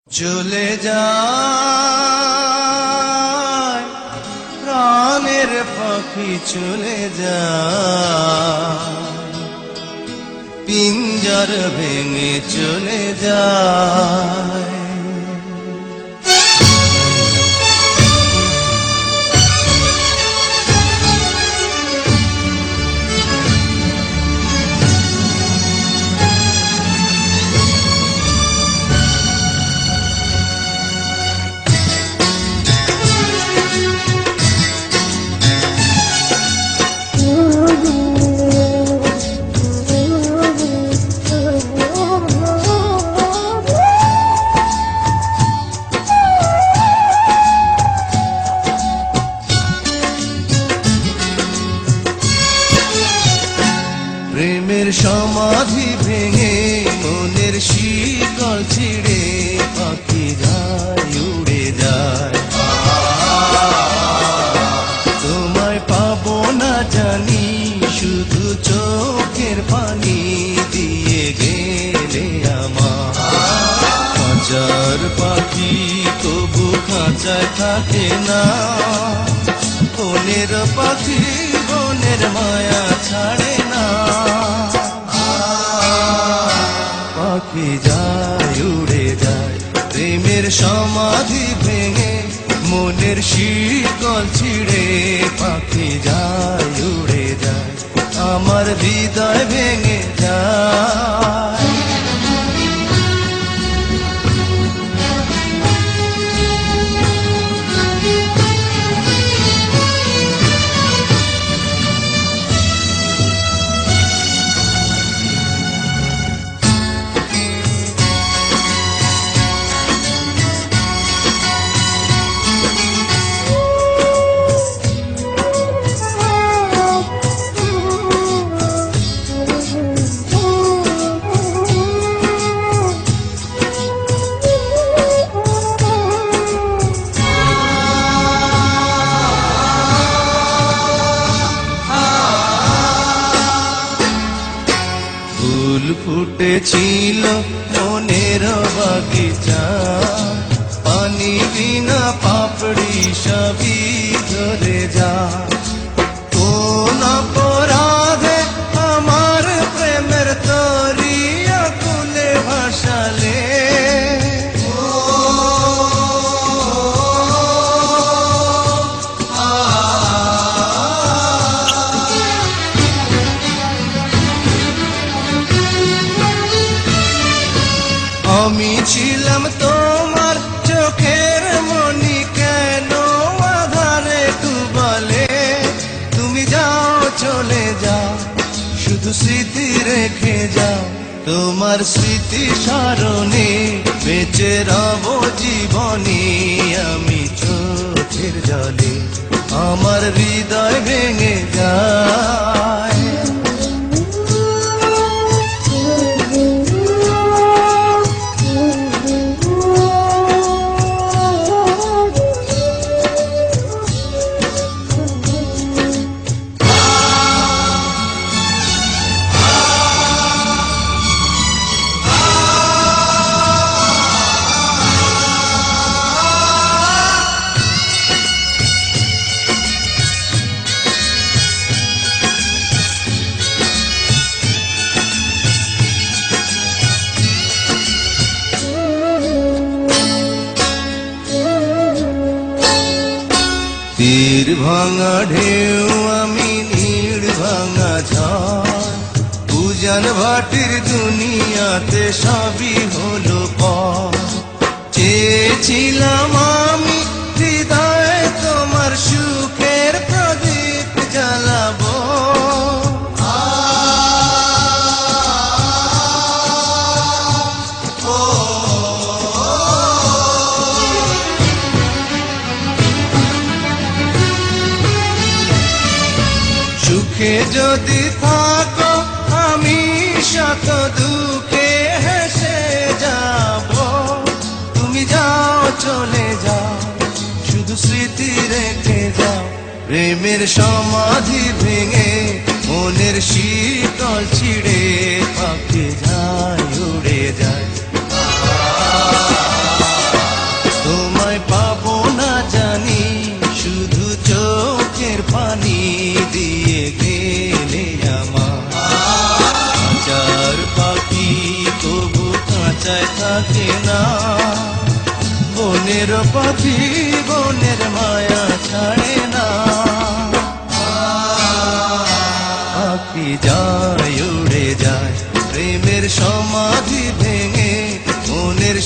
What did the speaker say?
চলে যায় প্রাণের পাখি চলে যায়, পিঞ্জর ভেঙে চলে যায়। প্রেমের সমাধি ভেঙে মনের শিকল ছিঁড়ে পাখি যায় উড়ে যায়। তোমায় পাবো না জানি, শুধু চোখের পানি দিয়ে গেলে আমার। খাঁচার পাখি তবু খাঁচায় থাকে না, বনের পাখি বনের মায়া ছাড়ে না। পাখি যায় উড়ে যায়, প্রেমের সমাধি ভেঙে মনের শিকল ছিঁড়ে পাখি যায় উড়ে যায়, আমার হৃদয় ভেঙে যায়। ফুল ফুটেছিল মনের বাগিচা, পানি বিনা পাপড়ি সবই ধরে যা। কোন অপরাধে আমার প্রেমের তরি আকুলে ভাসালে, আমি ছিলাম তোমার চোখের মনি, কেন আধারে ডুবালে। তুমি যাও চলে যাও, শুধু স্মৃতি রেখে যাও, তোমার স্মৃতি স্মরণে বেঁচে রব জীবনে। আমি চোখের জলে আমার হৃদয় ভেঙে যায়। তীর ভাঙা ঢেউ আমি নীড় ভাঙা ঝড়, উজান ভাটির দুনিয়াতে সবই হলো পর। চেয়েছিলাম আমি হৃদয়ে তোমার সুখের প্রদীপ জ্বালাবো, সুখে যদি থাকো আমি শত দুঃখে হেসে যাব। তুমি যাও চলে যাও, শুধু স্মৃতি রেখে যাও, প্রেমের সমাধি ভেঙে মনের শীতল ছিঁড়ে পাখি যায় উড়ে যায়। না। বনের পাখি বনের মায়া ছাড়ে না। পাখি যায় উড়ে যায় প্রেমের সমাধি ভেঙে, মনের